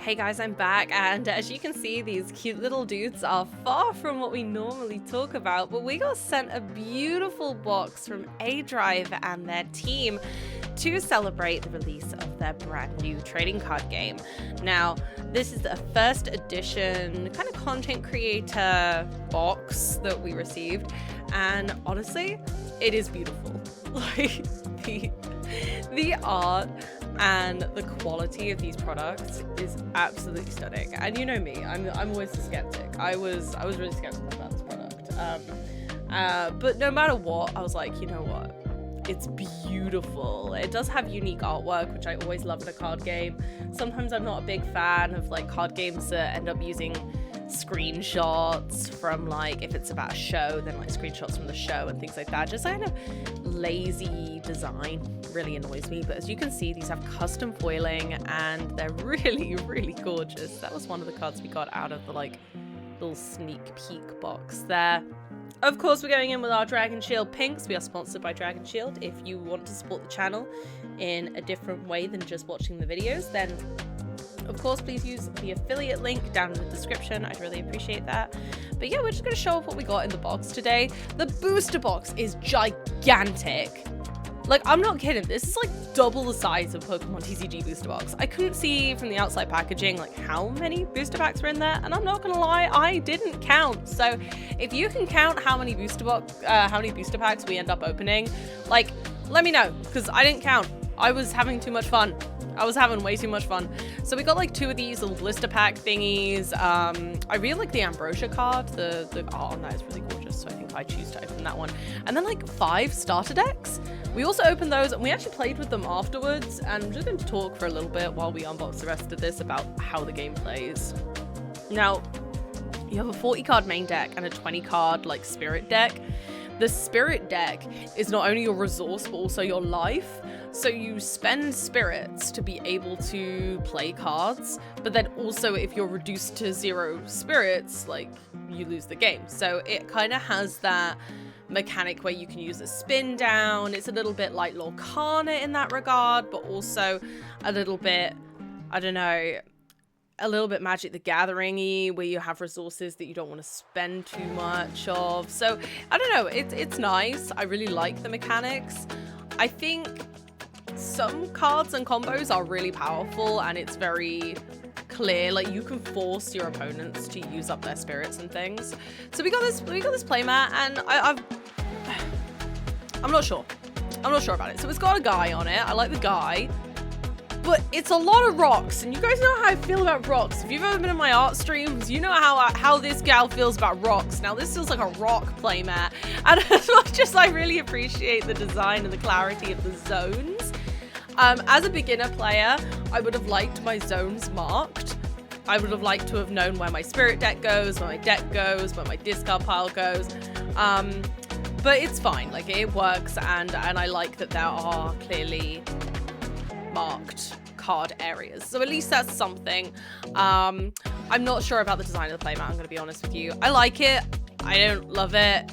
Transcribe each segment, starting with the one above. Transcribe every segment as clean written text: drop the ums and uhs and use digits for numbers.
Hey guys, I'm back, and as you can see, these cute little dudes are far from what we normally talk about, but we got sent a beautiful box from A-Drive and their team to celebrate the release of their brand new trading card game. Now, this is the first edition kind of content creator box that we received, and honestly, it is beautiful. Like, the art and the quality of these products is absolutely stunning. And you know me, I'm always a skeptic. I was really skeptical about this product. But no matter what, I was like, you know what? It's beautiful. It does have unique artwork, which I always love in a card game. Sometimes I'm not a big fan of like card games that end up using screenshots from, like, if it's about a show, then like screenshots from the show and things like that. Just kind of lazy design really annoys me. But as you can see, these have custom foiling and they're really, really gorgeous. That was one of the cards we got out of the like little sneak peek box there. Of course, we're going in with our Dragon Shield pinks. We are sponsored by Dragon Shield. If you want to support the channel in a different way than just watching the videos, then of course, please use the affiliate link down in the description. I'd really appreciate that. But yeah, we're just going to show off what we got in the box today. The booster box is gigantic. Like, I'm not kidding. This is like double the size of Pokemon TCG booster box. I couldn't see from the outside packaging like how many booster packs were in there, and I'm not gonna lie, I didn't count. So if you can count how many booster packs we end up opening, like, let me know, because I didn't count. I was having too much fun. I was having way too much fun. So we got like 2 of these little blister pack thingies. I really like the Ambrosia card. The art on that is really gorgeous, so I think I choose to open that one. And then like 5 starter decks. We also opened those and we actually played with them afterwards, and I'm just going to talk for a little bit while we unbox the rest of this about how the game plays. Now, you have a 40 card main deck and a 20 card like spirit deck. The spirit deck is not only your resource but also your life. So you spend spirits to be able to play cards, but then also if you're reduced to 0 spirits, like, you lose the game. So it kind of has that mechanic where you can use a spin down. It's a little bit like Lorcana in that regard, but also a little bit, I don't know, a little bit Magic the Gathering-y, where you have resources that you don't want to spend too much of. So I don't know, it's nice. I really like the mechanics. I think some cards and combos are really powerful, and it's very clear, like you can force your opponents to use up their spirits and things. So we got this playmat, and I'm not sure about it. So it's got a guy on it. I like the guy, but it's a lot of rocks, and you guys know how I feel about rocks. If you've ever been in my art streams, you know how this gal feels about rocks. Now this feels like a rock playmat, and as much as I really appreciate the design and the clarity of the zones, as a beginner player, I would have liked my zones marked. I would have liked to have known where my spirit deck goes, where my deck goes, where my discard pile goes. But it's fine, like it works, and I like that there are clearly marked card areas. So at least that's something. I'm not sure about the design of the playmat, I'm gonna be honest with you. I like it. I don't love it.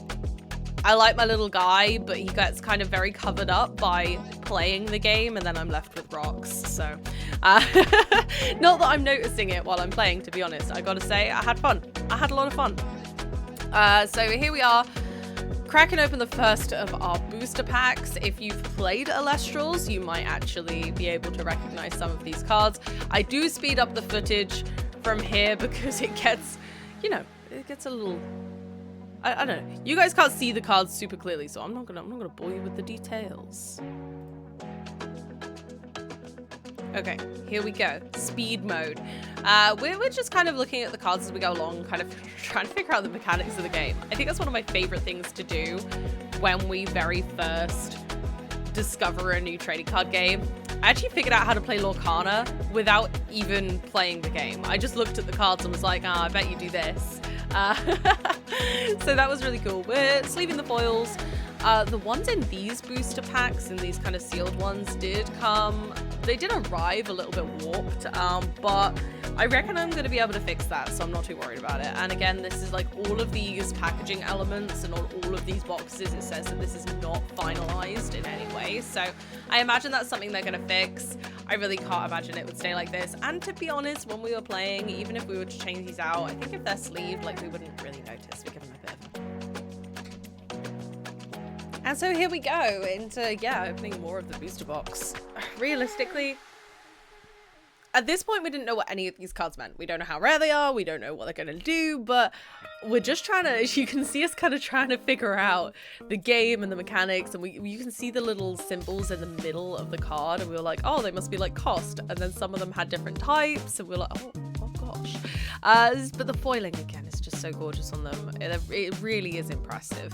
I like my little guy, but he gets kind of very covered up by playing the game, and then I'm left with rocks. So, not that I'm noticing it while I'm playing, to be honest. I gotta say, I had fun. I had a lot of fun. So here we are, cracking open the first of our booster packs. If you've played Elestrals, you might actually be able to recognize some of these cards. I do speed up the footage from here because it gets, you know, it gets a little... I don't know. You guys can't see the cards super clearly, so I'm not gonna bore you with the details. Okay, here we go. Speed mode. We're just kind of looking at the cards as we go along, kind of trying to figure out the mechanics of the game. I think that's one of my favorite things to do when we very first discover a new trading card game. I actually figured out how to play Lorcana without even playing the game. I just looked at the cards and was like, I bet you do this. So that was really cool. We're sleeving the foils. The ones in these booster packs and these kind of sealed ones did come they did arrive a little bit warped, but I reckon I'm going to be able to fix that, so I'm not too worried about it. And again, this is like all of these packaging elements and all of these boxes, it says that this is not finalized in any way, so I imagine that's something they're going to fix. I really can't imagine it would stay like this, and to be honest, when we were playing, even if we were to change these out, I think if they're sleeved, like, we wouldn't really notice. We give them a bit of... And so here we go into, yeah, opening more of the booster box. Realistically, at this point, we didn't know what any of these cards meant. We don't know how rare they are. We don't know what they're going to do, but we're just trying to, as you can see us kind of trying to figure out the game and the mechanics, and you can see the little symbols in the middle of the card, and we were like, oh, they must be like cost. And then some of them had different types, and we were like, oh gosh. But the foiling, again, is just so gorgeous on them. It really is impressive.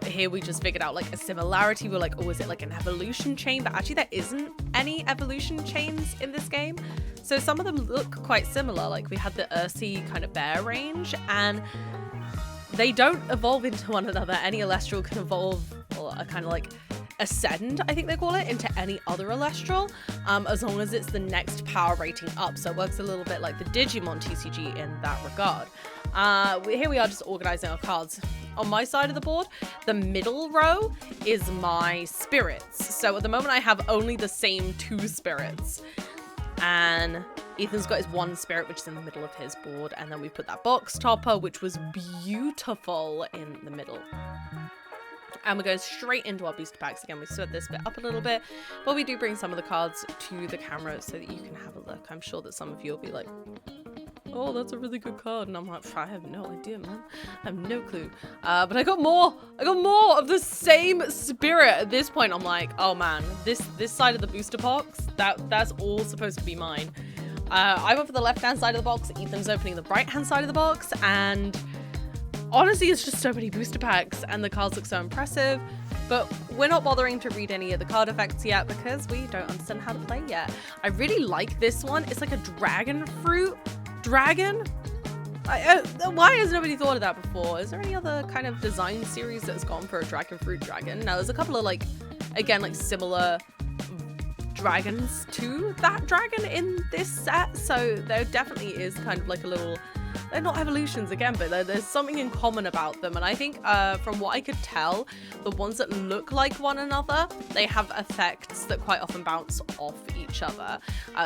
Here we just figured out like a similarity. We're like, oh, is it like an evolution chain? But actually there isn't any evolution chains in this game. So some of them look quite similar. Like we had the Ursi kind of bear range, and they don't evolve into one another. Any Elestral can evolve, or kind of like ascend, I think they call it, into any other Elestral, as long as it's the next power rating up. So it works a little bit like the Digimon TCG in that regard. Here we are just organizing our cards. On my side of the board, the middle row is my spirits. So at the moment I have only the same 2 spirits. And Ethan's got his 1 spirit, which is in the middle of his board. And then we put that box topper, which was beautiful, in the middle. And we're going straight into our booster packs. Again, we set this bit up a little bit, but we do bring some of the cards to the camera so that you can have a look. I'm sure that some of you will be like, oh, that's a really good card. And I'm like, I have no idea, man. I have no clue. But I got more of the same spirit. At this point, I'm like, oh man, this side of the booster box, that's all supposed to be mine. I went for the left-hand side of the box. Ethan's opening the right-hand side of the box, and honestly, it's just so many booster packs, and the cards look so impressive. But we're not bothering to read any of the card effects yet because we don't understand how to play yet. I really like this one. It's like a dragon fruit. Dragon? Why has nobody thought of that before? Is there any other kind of design series that's gone for a dragon fruit dragon? Now, there's a couple of, like, again, like similar dragons to that dragon in this set. So there definitely is kind of like a little... They're not evolutions again, but there's something in common about them. And I think from what I could tell, the ones that look like one another, they have effects that quite often bounce off each other.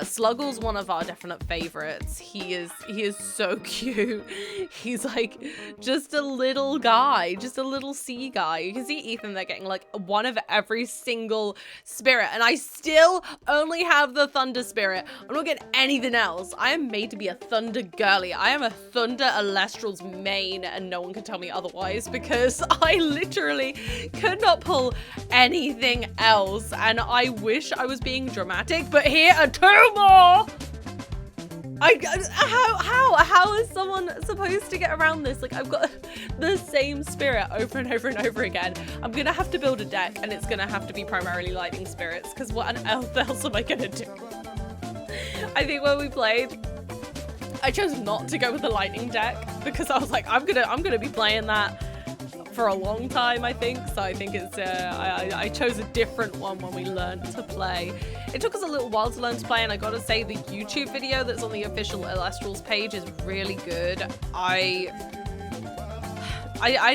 Sluggle's one of our definite favorites. He is so cute. He's like just a little guy, just a little sea guy. You can see Ethan, they're getting like one of every single spirit. And I still only have the Thunder Spirit. I'm not getting anything else. I am made to be a Thunder girly. I am a Thunder Elestrals main, and no one can tell me otherwise because I literally could not pull anything else, and I wish I was being dramatic, but here are 2 more! How is someone supposed to get around this? Like, I've got the same spirit over and over and over again. I'm gonna have to build a deck, and it's gonna have to be primarily lightning spirits, because what on earth else am I gonna do? I think when we played, I chose not to go with the lightning deck because I was like, I'm gonna be playing that for a long time, I think. So I think it's I chose a different one when we learned to play. It took us a little while to learn to play, and I gotta say the YouTube video that's on the official Elestrals page is really good. I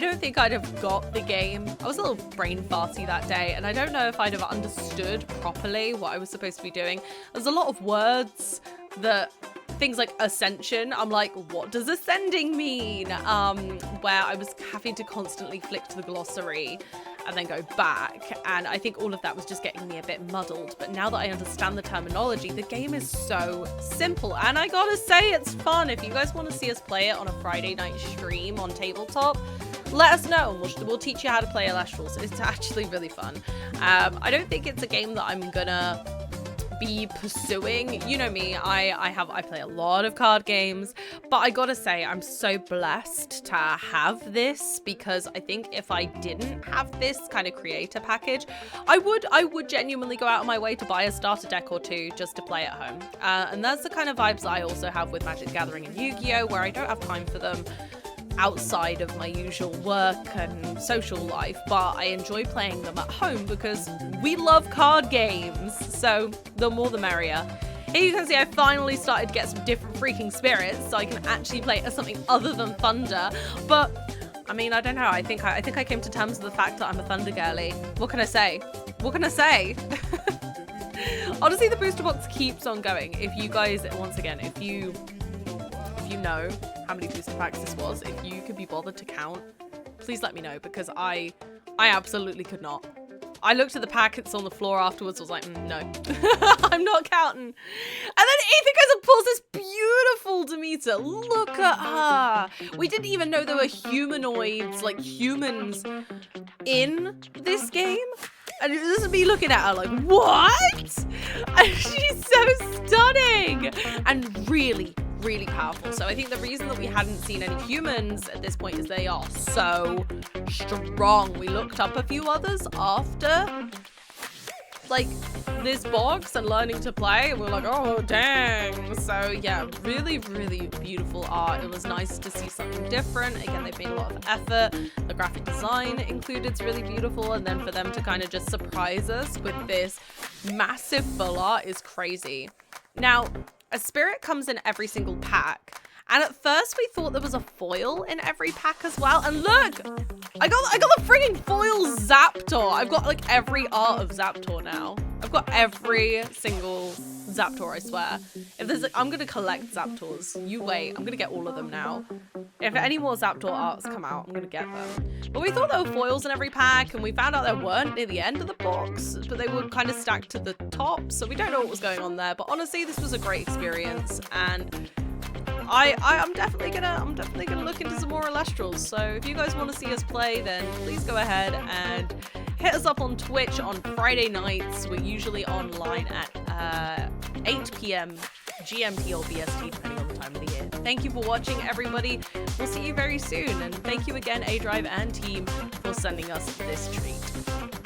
don't think I'd have got the game. I was a little brain farty that day, and I don't know if I'd have understood properly what I was supposed to be doing. There's a lot of words that... Things like ascension, I'm like, what does ascending mean? Where I was having to constantly flick to the glossary and then go back, and I think all of that was just getting me a bit muddled. But now that I understand the terminology, the game is so simple, and I gotta say, it's fun. If you guys want to see us play it on a Friday night stream on tabletop, let us know, and we'll teach you how to play Elestrals. It's actually really fun. I don't think it's a game that I'm gonna be pursuing. You know me, I play a lot of card games, but I gotta say, I'm so blessed to have this, because I think if I didn't have this kind of creator package, I would genuinely go out of my way to buy a starter deck or 2 just to play at home. And that's the kind of vibes that I also have with Magic the Gathering and Yu-Gi-Oh, where I don't have time for them. outside of my usual work and social life, but I enjoy playing them at home because we love card games, so the more the merrier. Here you can see I finally started to get some different freaking spirits, so I can actually play as something other than Thunder. But I mean, I don't know. I think I came to terms with the fact that I'm a Thunder girly. What can I say? What can I say? Honestly, the booster box keeps on going. If you guys, once again, if you know how many booster packs this was, if you could be bothered to count, please let me know, because I absolutely could not. I looked at the packets on the floor afterwards, was like, no, I'm not counting. And then Ethan pulls this beautiful Demeter. Look at her. We didn't even know there were humanoids, like humans, in this game. And this is me looking at her like, what? And she's so stunning and really, really powerful. So I think the reason that we hadn't seen any humans at this point is they are so strong. We looked up a few others after like this box and learning to play, and we're like, oh dang. So yeah, really, really beautiful art. It was nice to see something different. Again, they've made a lot of effort. The graphic design included is really beautiful, and then for them to kind of just surprise us with this massive full art is crazy. Now, a spirit comes in every single pack, and at first we thought there was a foil in every pack as well. And look, I got the frigging foil Zaptor. I've got like every art of Zaptor now. I've got every single Zaptor, I swear. If there's I'm gonna collect Zaptors. You wait, I'm gonna get all of them now. If any more Zaptor arts come out, I'm gonna get them. But we thought there were foils in every pack, and we found out there weren't near the end of the box, but they were kind of stacked to the top, so we don't know what was going on there. But honestly, this was a great experience, and I'm definitely gonna look into some more Elestrals. So if you guys want to see us play, then please go ahead and hit us up on Twitch on Friday nights. We're usually online at 8 p.m. GMT or BST, depending on the time of the year. Thank you for watching, everybody. We'll see you very soon, and thank you again, A Drive and team, for sending us this treat.